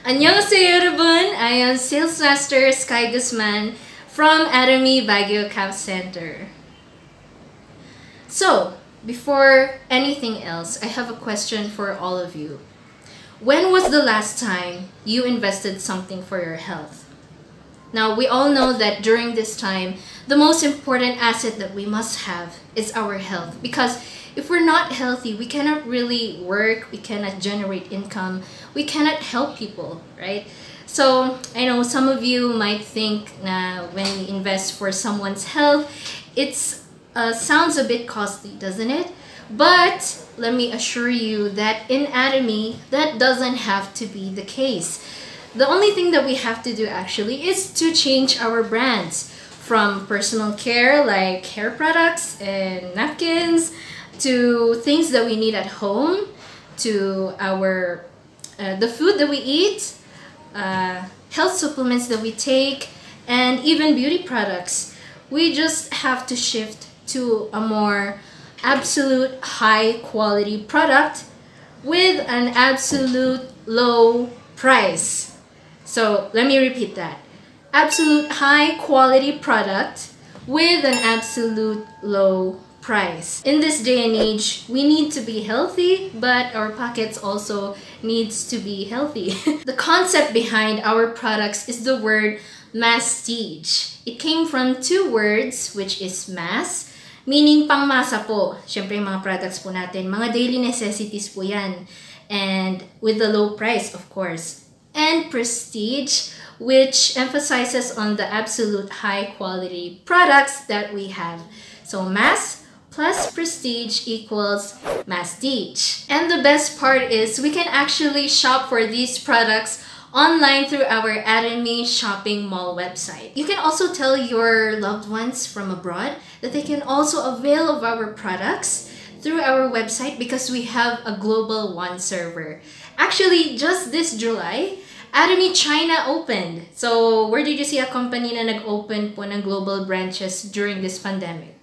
안녕하세요 여러분! I am Sales Master Skye Guzman from Atomy Baguio Cap Center. So, before anything else, I have a question for all of you. When was the last time you invested something for your health? Now, we all know that during this time, the most important asset that we must have is our health. Because if we're not healthy, we cannot really work, we cannot generate income, we cannot help people, right? So, I know some of you might think na when we invest for someone's health, it's sounds a bit costly, doesn't it? But let me assure you that in Atomy, that doesn't have to be the case. The only thing that we have to do actually is to change our brands from personal care like hair products and napkins to things that we need at home, to our the food that we eat, health supplements that we take, and even beauty products. We just have to shift to a more absolute high quality product with an absolute low price. So let me repeat that. Absolute high quality product with an absolute low price. In this day and age, we need to be healthy, but our pockets also needs to be healthy. The concept behind our products is the word masstige. It came from two words, which is mass, meaning pangmasa po. Syempre yung mga products po natin, mga daily necessities po yan. And with the low price, of course. And prestige, which emphasizes on the absolute high quality products that we have. So mass plus prestige equals masstige. And the best part is we can actually shop for these products online through our Atomy shopping mall website. You can also tell your loved ones from abroad that they can also avail of our products through our website because we have a global one server. Actually, just this July, Atomy China opened. So, where did you see a company na nag-open po ng global branches during this pandemic?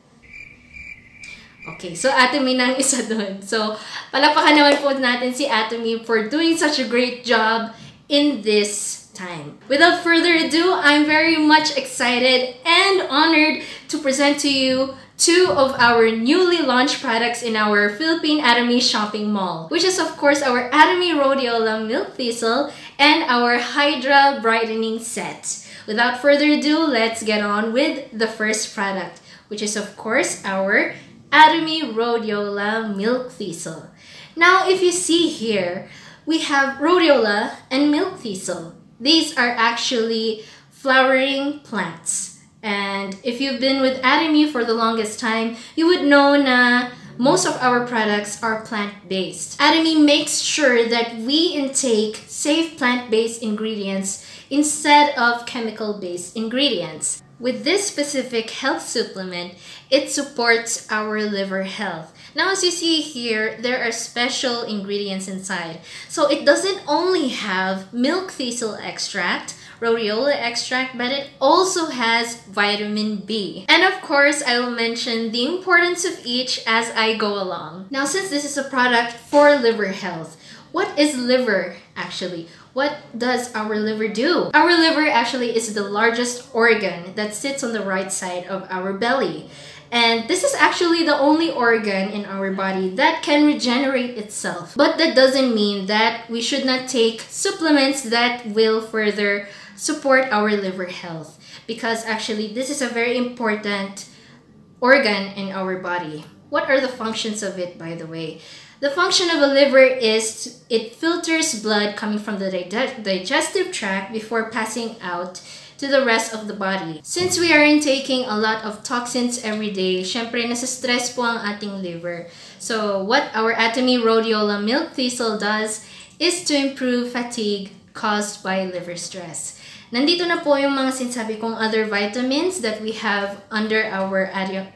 Okay, so Atomy na ang isa dun. So, palakpakan naman po natin si Atomy for doing such a great job in this time. Without further ado, I'm very much excited and honored to present to you two of our newly launched products in our Philippine Atomy shopping mall, which is of course our Atomy Rhodiola Milk Thistle and our Hydra Brightening set. Without further ado, let's get on with the first product, which is of course our Atomy Rhodiola Milk Thistle. Now, if you see here, we have rhodiola and milk thistle. These are actually flowering plants. And if you've been with Atomy for the longest time, you would know na most of our products are plant-based. Atomy makes sure that we intake safe plant-based ingredients instead of chemical-based ingredients. With this specific health supplement, it supports our liver health. Now, as you see here, there are special ingredients inside. So it doesn't only have milk thistle extract, rhodiola extract, but it also has vitamin B. And of course, I will mention the importance of each as I go along. Now, since this is a product for liver health, what is liver actually? What does our liver do? Our liver actually is the largest organ that sits on the right side of our belly. And this is actually the only organ in our body that can regenerate itself. But that doesn't mean that we should not take supplements that will further support our liver health. Because actually, this is a very important organ in our body. What are the functions of it, by the way? The function of a liver is it filters blood coming from the digestive tract before passing out to the rest of the body. Since we are intaking a lot of toxins every day, syempre nasa-stress po ang ating liver. So what our Atomy Rhodiola Milk Thistle does is to improve fatigue caused by liver stress. Nandito na po yung mga sinasabi kong other vitamins that we have under our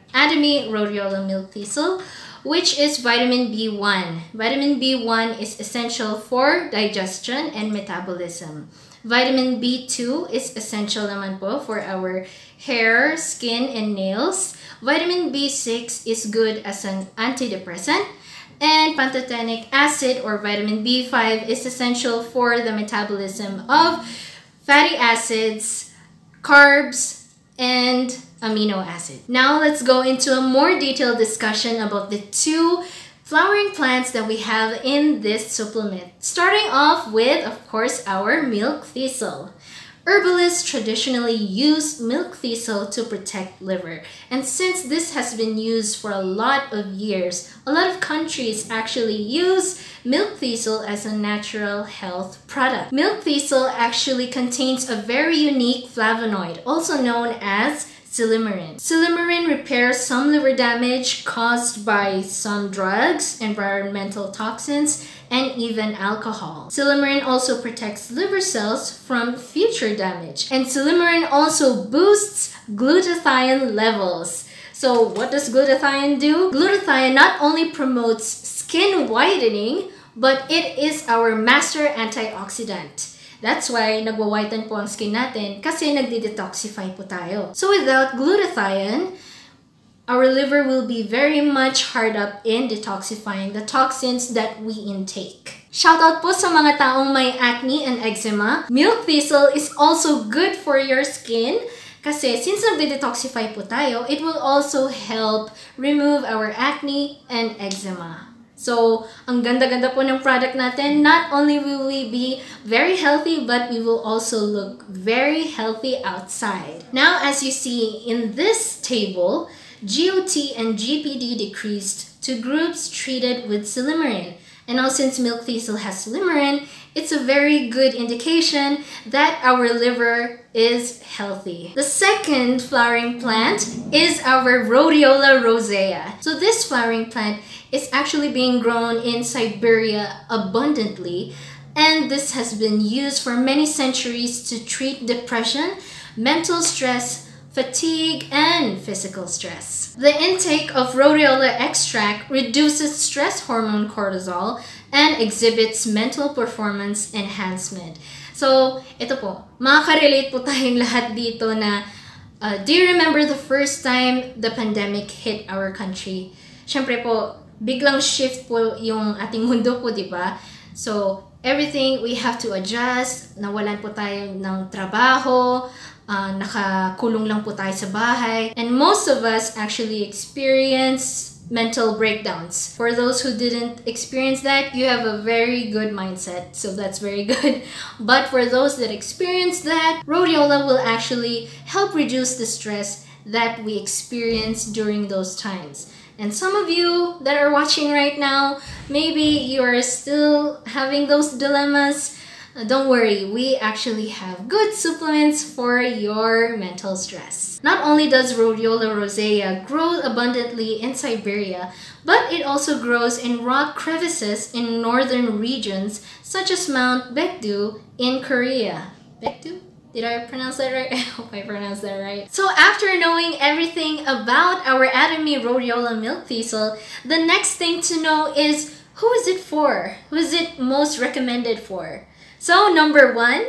Atomy Rhodiola Milk Thistle, which is vitamin B1. Vitamin B1 is essential for digestion and metabolism. Vitamin B2 is essential naman po for our hair, skin, and nails. Vitamin B6 is good as an antidepressant. And pantothenic acid or vitamin B5 is essential for the metabolism of fatty acids, carbs, and amino acid. Now let's go into a more detailed discussion about the 2 flowering plants that we have in this supplement. Starting off with, of course, our milk thistle. Herbalists traditionally use milk thistle to protect liver. And since this has been used for a lot of years, a lot of countries actually use milk thistle as a natural health product. Milk thistle actually contains a very unique flavonoid, also known as silymarin. Silymarin repairs some liver damage caused by some drugs, environmental toxins, and even alcohol. Silymarin also protects liver cells from future damage. And silymarin also boosts glutathione levels. So what does glutathione do? Glutathione not only promotes skin whitening, but it is our master antioxidant. That's why nagwa-whiten po ang skin natin kasi nagde-detoxify po tayo. So without glutathione, our liver will be very much hard up in detoxifying the toxins that we intake. Shoutout po sa mga taong may acne and eczema. Milk thistle is also good for your skin kasi since nagde-detoxify po tayo, it will also help remove our acne and eczema. So, ang ganda-ganda po ng product natin. Not only will we be very healthy, but we will also look very healthy outside. Now, as you see in this table, GOT and GPD decreased to groups treated with silymarin. And now since milk thistle has silymarin, it's a very good indication that our liver is healthy. The second flowering plant is our Rhodiola rosea. So this flowering plant is actually being grown in Siberia abundantly, and this has been used for many centuries to treat depression, mental stress, fatigue, and physical stress. The intake of rhodiola extract reduces stress hormone cortisol and exhibits mental performance enhancement. So, ito po, makaka-relate po tayong lahat dito na do you remember the first time the pandemic hit our country? Syempre po, biglang shift po yung ating mundo po, di ba? So, everything we have to adjust, nawalan po tayo ng trabaho, nakakulong lang po tayo sa bahay. And most of us actually experience mental breakdowns. For those who didn't experience that, you have a very good mindset. So that's very good. But for those that experience that, rhodiola will actually help reduce the stress that we experience during those times. And some of you that are watching right now, maybe you are still having those dilemmas. Don't worry, we actually have good supplements for your mental stress. Not only does Rhodiola rosea grow abundantly in Siberia, but it also grows in rock crevices in northern regions such as Mount Baekdu in Korea. Baekdu? Did I pronounce that right? I hope I pronounced that right. So after knowing everything about our Atomy Rhodiola milk thistle, the next thing to know is who is it for? Who is it most recommended for? So number 1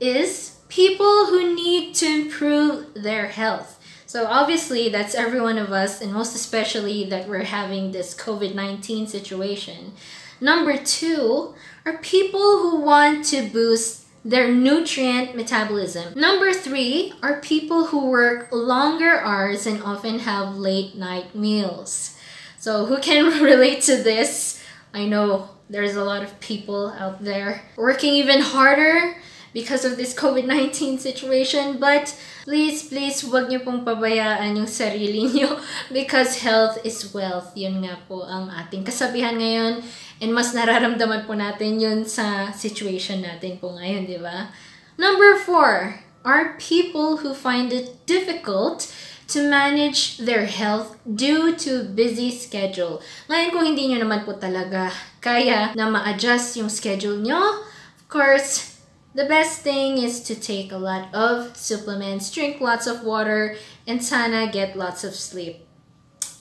is people who need to improve their health. So obviously that's every one of us, and most especially that we're having this COVID-19 situation. Number 2 are people who want to boost their nutrient metabolism. Number 3 are people who work longer hours and often have late night meals. So who can relate to this? I know there's a lot of people out there working even harder because of this COVID-19 situation, but please, wag niyo pong pabayaan yung sarili niyo because health is wealth. Yun nga po ang ating kasabihan ngayon, and mas nararamdaman po natin yun sa situation natin po ngayon, di ba? Number 4 are people who find it difficult to manage their health due to busy schedule. Ngayon kung hindi nyo naman po talaga kaya na ma-adjust yung schedule nyo, of course, the best thing is to take a lot of supplements, drink lots of water, and sana get lots of sleep.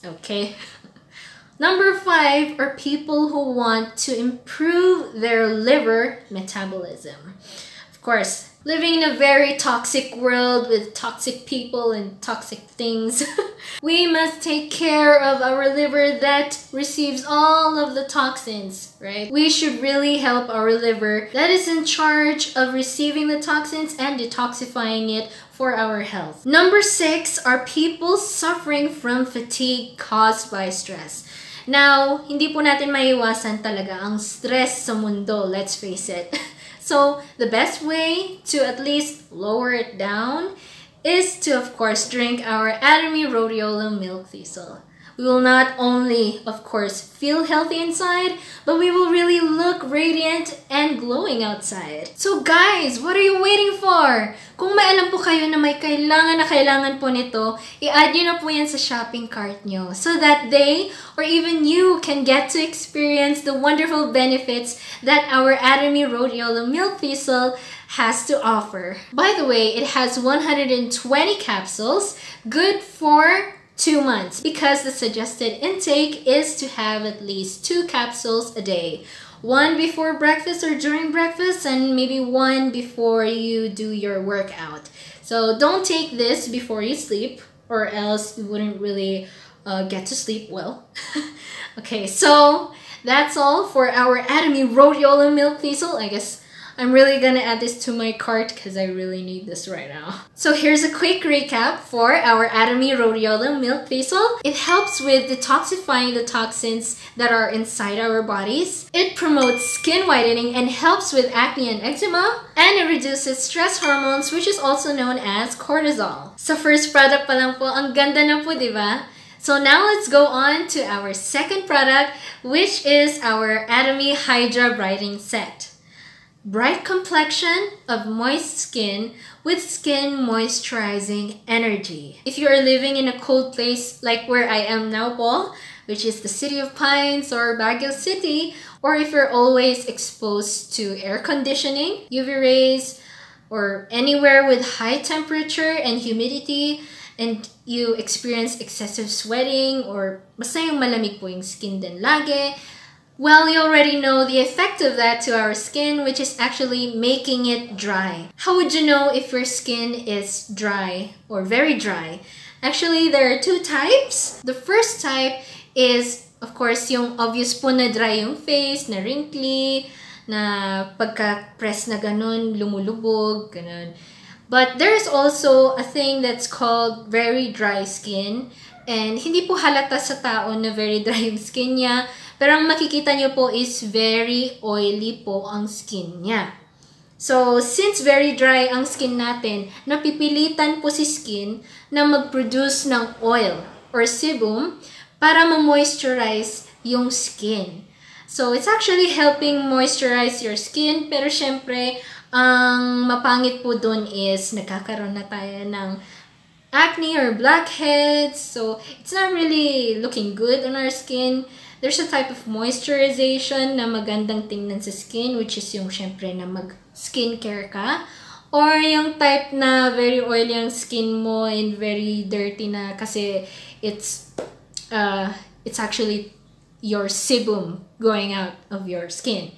Okay? Number 5 are people who want to improve their liver metabolism. Of course, Living in a very toxic world with toxic people and toxic things, we must take care of our liver that receives all of the toxins, right? We should really help our liver that is in charge of receiving the toxins and detoxifying it for our health. Number 6 are people suffering from fatigue caused by stress. Now, hindi po natin maiwasan talaga ang stress sa mundo, let's face it. So, the best way to at least lower it down is to, of course, drink our Atomy rhodiola milk thistle. We will not only, of course, feel healthy inside, but we will really look radiant and glowing outside. So guys, what are you waiting for? Kung may alam po kayo na may kailangan po nito, i-add nyo na po yan sa shopping cart nyo so that they or even you can get to experience the wonderful benefits that our Atomy rhodiola milk thistle has to offer. By the way, it has 120 capsules, good for 2 months because the suggested intake is to have at least 2 capsules a day. One before breakfast or during breakfast and maybe one before you do your workout. So don't take this before you sleep or else you wouldn't really get to sleep well. Okay, so that's all for our Atomy rhodiola milk thistle. I guess I'm really gonna add this to my cart because I really need this right now. So here's a quick recap for our Atomy rhodiola milk thistle. It helps with detoxifying the toxins that are inside our bodies. It promotes skin whitening and helps with acne and eczema. And it reduces stress hormones, which is also known as cortisol. So first product pa lang po, ang ganda na po, diba? So now let's go on to our second product, which is our Atomy Hydra Brightening Set. Bright complexion of moist skin with skin moisturizing energy. If you are living in a cold place like where I am now po, which is the City of Pines or Baguio City, or if you're always exposed to air conditioning, UV rays, or anywhere with high temperature and humidity, and you experience excessive sweating or basta yung malamig po yung skin din lagi, well, you already know the effect of that to our skin, which is actually making it dry. How would you know if your skin is dry or very dry? Actually, there are 2 types. The first type is, of course, yung obvious po na dry yung face, na wrinkly, na pagka-press na ganun, lumulubog, ganun. But there's also a thing that's called very dry skin. And hindi po halata sa tao na very dry yung skin niya. Pero ang makikita nyo po is very oily po ang skin niya. So, since very dry ang skin natin, napipilitan po si skin na mag-produce ng oil or sebum para ma-moisturize yung skin. So, it's actually helping moisturize your skin. Pero syempre, ang mapangit po dun is nagkakaroon na tayo ng acne or blackheads. So, it's not really looking good on our skin. There's a type of moisturization na magandang tingnan sa skin, which is yung syempre na mag-skincare ka. Or yung type na very oily ang skin mo and very dirty na kasi it's actually your sebum going out of your skin.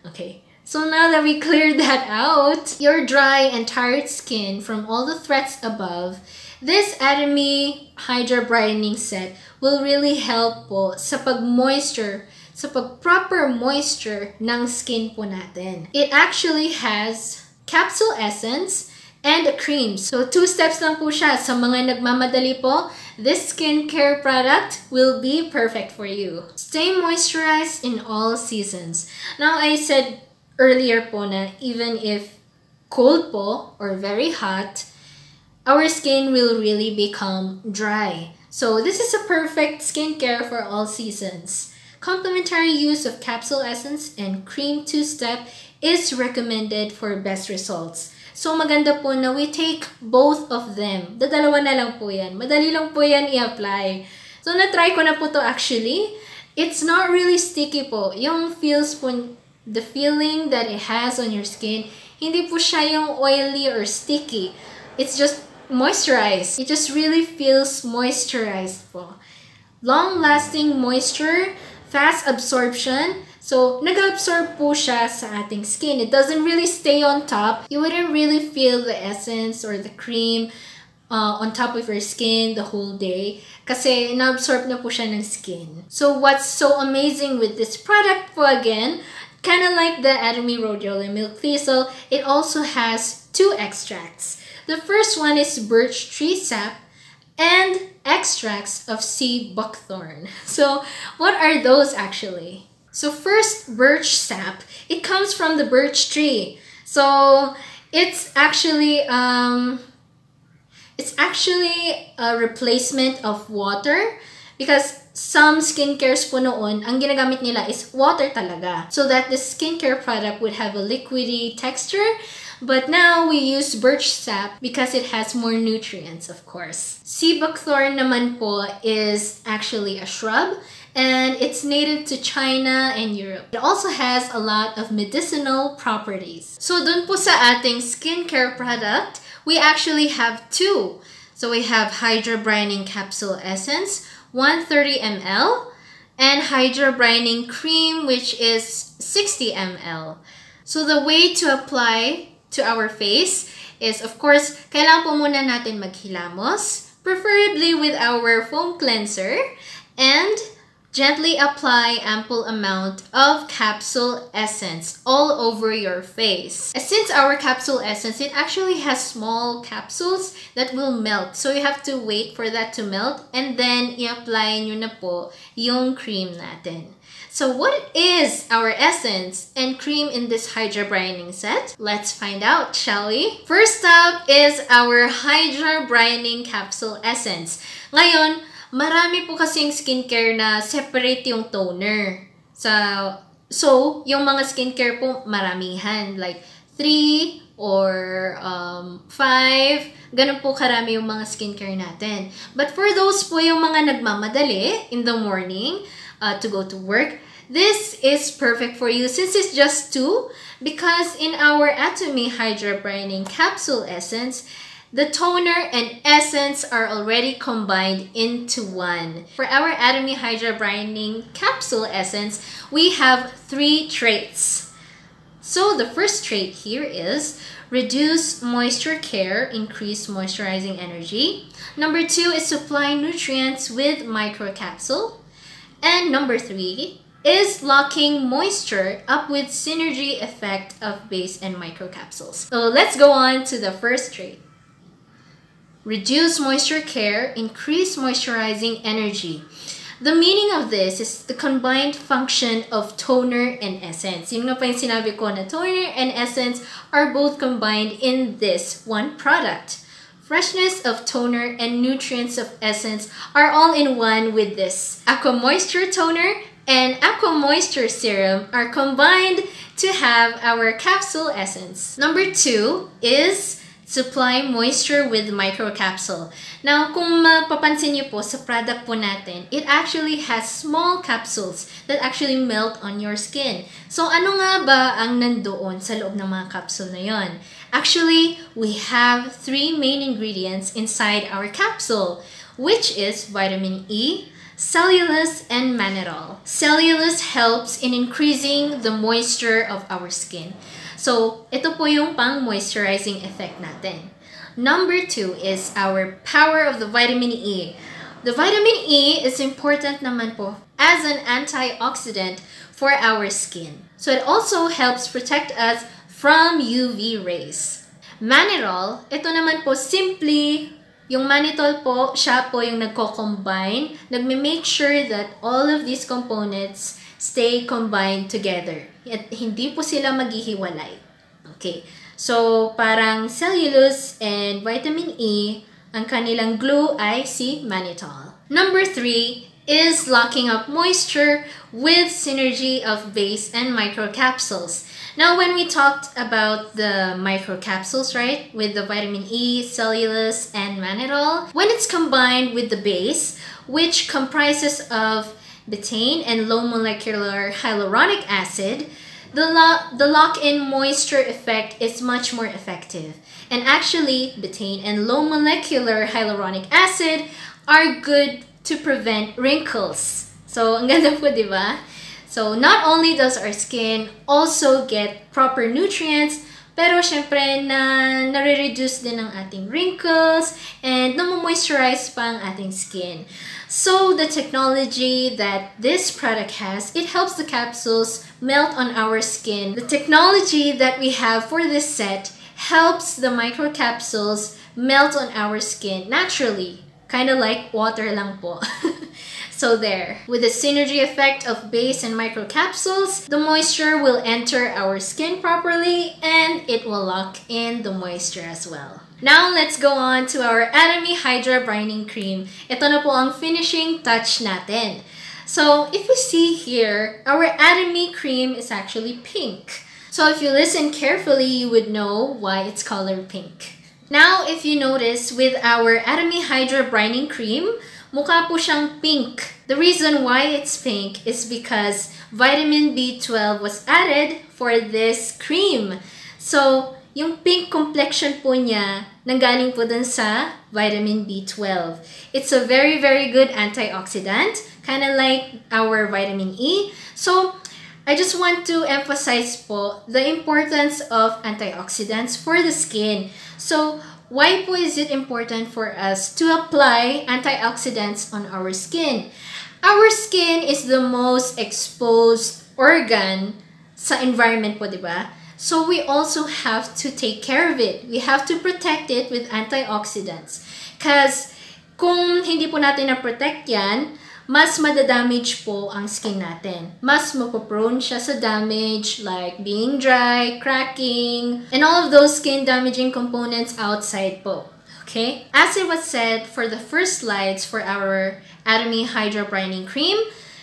Okay, so now that we cleared that out, your dry and tired skin from all the threats above, this Atomy Hydra Brightening Set will really help po sa pag-moisture, sa pag-proper moisture ng skin po natin. It actually has capsule essence and a cream. So 2 steps lang po siya. Sa mga nagmamadali po, this skincare product will be perfect for you. Stay moisturized in all seasons. Now, I said earlier po na even if cold po or very hot, our skin will really become dry. So this is a perfect skincare for all seasons. Complementary use of capsule essence and cream 2-step is recommended for best results. So maganda po na we take both of them. Dadalawa na lang po yan. Madali lang po yan i-apply. So na-try ko na po to actually. It's not really sticky po. Yung feels po, the feeling that it has on your skin, hindi po siya yung oily or sticky. It's just moisturized. It just really feels moisturized po. Long-lasting moisture, fast absorption. So, nag-absorb po siya sa ating skin. It doesn't really stay on top. You wouldn't really feel the essence or the cream on top of your skin the whole day kasi na-absorb na po siya ng skin. So, what's so amazing with this product po again, kind of like the Atomy Rhodiol and Milk Thistle, it also has 2 extracts. The first one is birch tree sap and extracts of sea buckthorn. So, what are those actually? So first, birch sap. It comes from the birch tree. So it's actually a replacement of water because some skincares po noon, ang ginagamit nila is water talaga. So that the skincare product would have a liquidy texture. But now we use birch sap because it has more nutrients, of course. Sea buckthorn naman po is actually a shrub and it's native to China and Europe. It also has a lot of medicinal properties. So dun po sa ating skincare product, we actually have 2. So we have Hydra Brightening Capsule Essence, 130 ml, and Hydra Brightening Cream, which is 60 ml. So the way to apply to our face is, of course, kailangan po muna natin maghilamos, preferably with our foam cleanser, and gently apply ample amount of capsule essence all over your face. Since our capsule essence, it actually has small capsules that will melt. So you have to wait for that to melt and then i-apply nyo na po yung cream natin. So what is our essence and cream in this Hydra Brightening set? Let's find out, shall we? First up is our Hydra Brightening Capsule Essence. Ngayon, marami po kasing skincare na separate yung toner. So yung mga skincare po maramihan. Like 3 or 5. Ganun po karami yung mga skincare natin. But for those po yung mga nagmamadali in the morning to go to work, this is perfect for you since it's just 2. Because in our Atomy Hydra Brightening Capsule Essence, the toner and essence are already combined into one. For our Atomy Hydra Brightening Capsule Essence, we have 3 traits. So the first trait here is reduce moisture care, increase moisturizing energy. Number 2 is supply nutrients with microcapsule. And number 3 is locking moisture up with synergy effect of base and microcapsules. So let's go on to the first trait. Reduce moisture care, increase moisturizing energy. The meaning of this is the combined function of toner and essence. Yung nga pa yung sinabi ko na toner and essence are both combined in this one product. Freshness of toner and nutrients of essence are all in one with this. Aqua Moisture Toner and Aqua Moisture Serum are combined to have our capsule essence. Number 2 is supply moisture with microcapsule. Now, kung mapapansin niyo po sa product po natin, it actually has small capsules that actually melt on your skin. So, ano nga ba ang nandoon sa loob ng mga capsule na yon? Actually, we have 3 main ingredients inside our capsule, which is vitamin E, cellulose, and mannitol. Cellulose helps in increasing the moisture of our skin. So, ito po yung pang-moisturizing effect natin. Number 2 is our power of the vitamin E. The vitamin E is important naman po as an antioxidant for our skin. So, it also helps protect us from UV rays. Mannitol, ito naman po simply, yung mannitol po, siya po yung nagko-combine, nagme-make sure that all of these components stay combined together. At hindi po sila maghihiwalay. Okay. So, parang cellulose and vitamin E, ang kanilang glue ay si mannitol. Number 3 is locking up moisture with synergy of base and microcapsules. Now, when we talked about the microcapsules, right, with the vitamin E, cellulose, and mannitol, when it's combined with the base, which comprises of betaine and low molecular hyaluronic acid, the lock-in moisture effect is much more effective. And actually, betaine and low molecular hyaluronic acid are good to prevent wrinkles. So, ang ganda po, di ba? So not only does our skin also get proper nutrients, pero syempre nare-reduce din ang ating wrinkles and namo-moisturize pa ang ating skin. So the technology that this product has, it helps the capsules melt on our skin. The technology that we have for this set helps the microcapsules melt on our skin naturally. Kind of like water lang po. So there, with the synergy effect of base and microcapsules, the moisture will enter our skin properly and it will lock in the moisture as well. Now, let's go on to our Atomy Hydra Brightening Cream. Ito na po ang finishing touch natin. So, if you see here, our Atomy cream is actually pink. So, if you listen carefully, you would know why it's colored pink. Now, if you notice, with our Atomy Hydra Brightening Cream, mukha po siyang pink. The reason why it's pink is because vitamin B12 was added for this cream. So, yung pink complexion po niya, nanggaling po dun sa vitamin B12. It's a very, very good antioxidant, kind of like our vitamin E. So, I just want to emphasize po the importance of antioxidants for the skin. So, why po is it important for us to apply antioxidants on our skin? Our skin is the most exposed organ sa environment po, di ba? So we also have to take care of it. We have to protect it with antioxidants. Because kung hindi po natin na-protect yan, mas madadamage po ang skin natin. Mas mapaprone siya sa damage like being dry, cracking, and all of those skin damaging components outside po. Okay? As it was said for the first slides for our Atomy Hydra Brightening Cream,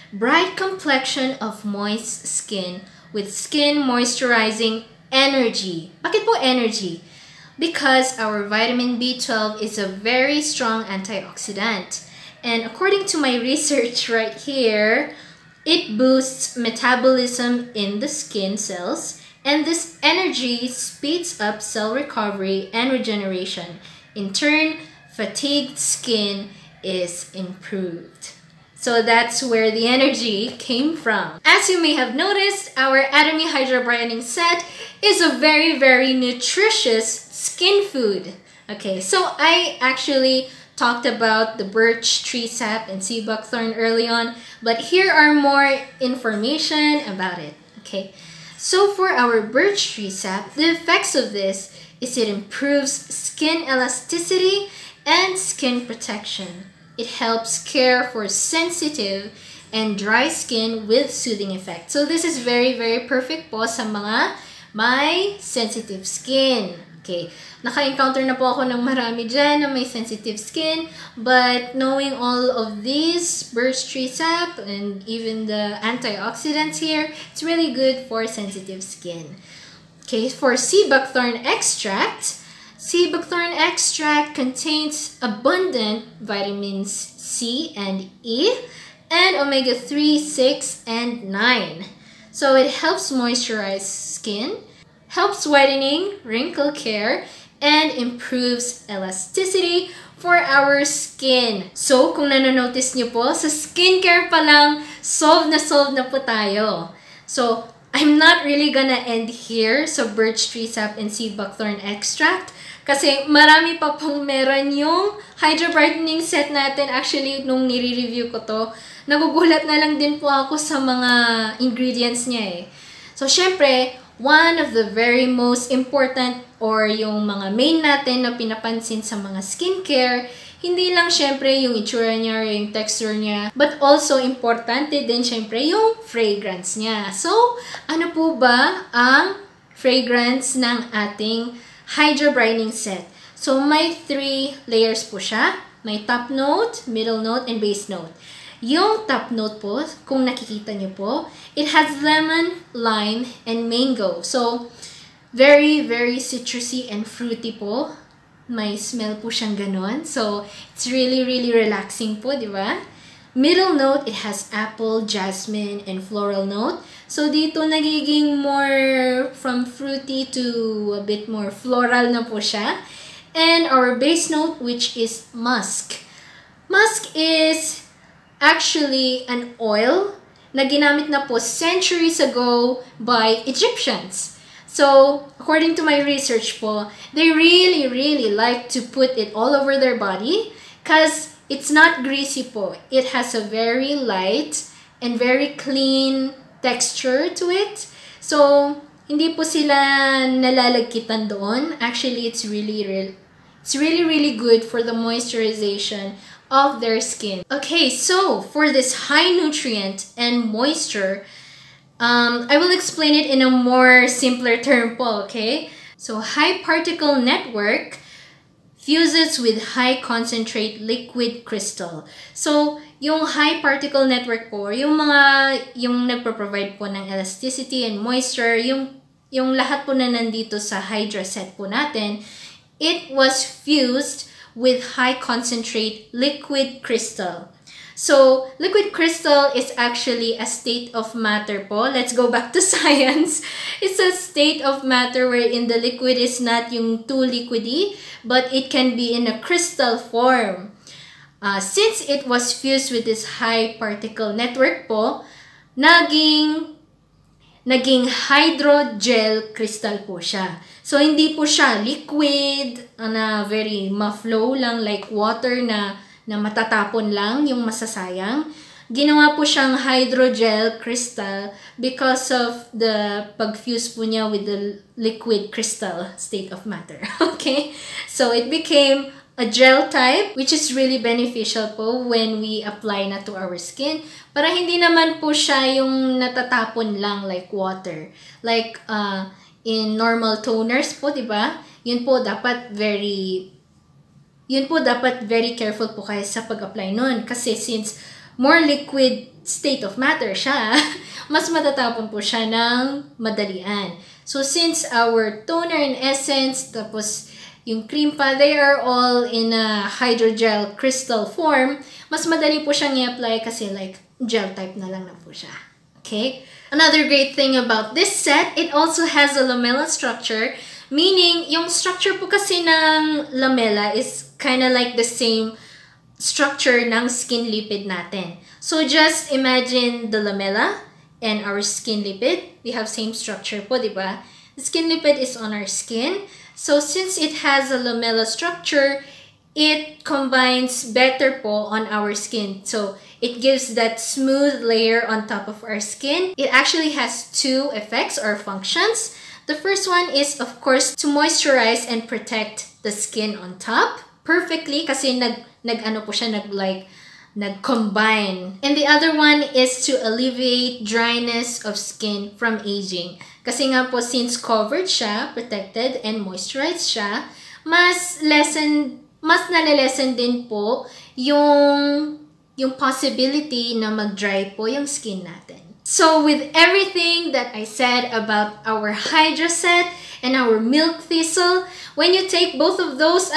bright complexion of moist skin with skin moisturizing energy. Bakit po energy? Because our vitamin B12 is a very strong antioxidant. And according to my research right here, it boosts metabolism in the skin cells, and this energy speeds up cell recovery and regeneration. In turn, fatigued skin is improved. So that's where the energy came from. As you may have noticed, our Atomy Hydra Brightening set is a very, very nutritious skin food. Okay, so I actually talked about the birch tree sap and sea buckthorn early on, but here are more information about it. Okay, so for our birch tree sap, the effects of this is it improves skin elasticity and skin protection. It helps care for sensitive and dry skin with soothing effect. So this is very, very perfect po sa mga may sensitive skin. Okay, naka-encounter na po ako ng marami dyan na may sensitive skin, but knowing all of these birch tree sap and even the antioxidants here, it's really good for sensitive skin. Okay, for sea buckthorn extract contains abundant vitamins C and E and omega-3, 6, and 9. So it helps moisturize skin, helps whitening, wrinkle care, and improves elasticity for our skin. So, kung nanonotice nyo po, sa skincare pa lang, solve na po tayo. So, I'm not really gonna end here sa birch tree sap and sea buckthorn extract kasi marami pa pong meron yung Hydra Brightening set natin. Actually, nung nire-review ko to, nagugulat na lang din po ako sa mga ingredients niya eh. So, syempre, one of the very most important or yung mga main natin na pinapansin sa mga skincare, hindi lang syempre yung itsura niya or yung texture niya, but also importante din syempre yung fragrance niya. So, ano po ba ang fragrance ng ating Hydra Brightening set? So, may 3 layers po siya. May top note, middle note, and base note. Yung top note po, kung nakikita nyo po, it has lemon, lime, and mango. So, very, very citrusy and fruity po. May smell po siyang ganon. So, it's really, really relaxing po, di ba? Middle note, it has apple, jasmine, and floral note. So, dito nagiging more from fruity to a bit more floral na po siya. And our base note, which is musk. Musk is actually an oil na ginamit na po centuries ago by Egyptians. So, according to my research po, they really like to put it all over their body because it's not greasy po. It has a very light and very clean texture to it. So, hindi po sila nalalagkitan doon. Actually, it's really good for the moisturization of their skin. Okay, so for this high nutrient and moisture, I will explain it in a more simpler term po, okay? So high particle network fuses with high concentrate liquid crystal. So yung high particle network po, yung nagpo-provide po ng elasticity and moisture, yung lahat po na nandito sa Hydra set po natin, it was fused with high concentrate liquid crystal. So, liquid crystal is actually a state of matter po. Let's go back to science. It's a state of matter wherein the liquid is not yung too liquidy, but it can be in a crystal form. Since it was fused with this high particle network po, naging hydrogel crystal po siya. So, hindi po siya liquid, na very ma-flow lang like water na matatapon lang yung masasayang. Ginawa po siyang hydrogel crystal because of the pag-fuse po niya with the liquid crystal state of matter. Okay? So, it became a gel type, which is really beneficial po when we apply na to our skin. Para hindi naman po siya yung natatapon lang like water. Like, in normal toners po, diba? Yun po dapat very careful po kayo sa pag-apply nun. Kasi since more liquid state of matter siya, mas matatapon po siya ng madalian. So since our toner and essence, tapos yung cream pa, they are all in a hydrogel crystal form, mas madali po siyang i-apply kasi like gel type na lang po siya. Okay? Another great thing about this set, it also has a lamella structure. Meaning, yung structure po kasi ng lamella is kind of like the same structure ng skin lipid natin. So, just imagine the lamella and our skin lipid. We have same structure po, diba? The skin lipid is on our skin. So, since it has a lamella structure, it combines better po on our skin. So, it gives that smooth layer on top of our skin. It actually has two effects or functions. The first one is, of course, to moisturize and protect the skin on top perfectly kasi nag-combine. And the other one is to alleviate dryness of skin from aging. Kasi nga po, since covered siya, protected, and moisturized siya, mas nalilesen din po yung possibility na mag-dry po yung skin natin. So, with everything that I said about our Hydra set and our milk thistle, when you take both of those,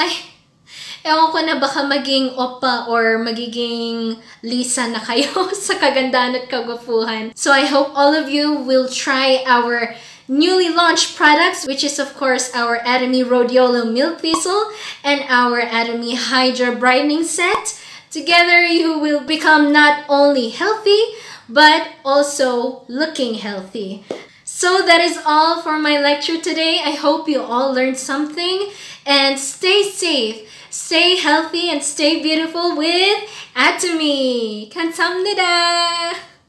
ewan ko na baka maging oppa or magiging Lisa na kayo sa kagandahan at kagwapuhan. So, I hope all of you will try our newly launched products, which is of course our Atomy Rhodiolo Milk Thistle and our Atomy Hydra Brightening set. Together, you will become not only healthy, but also looking healthy. So that is all for my lecture today. I hope you all learned something and stay safe, stay healthy, and stay beautiful with Atomy. 감사합니다.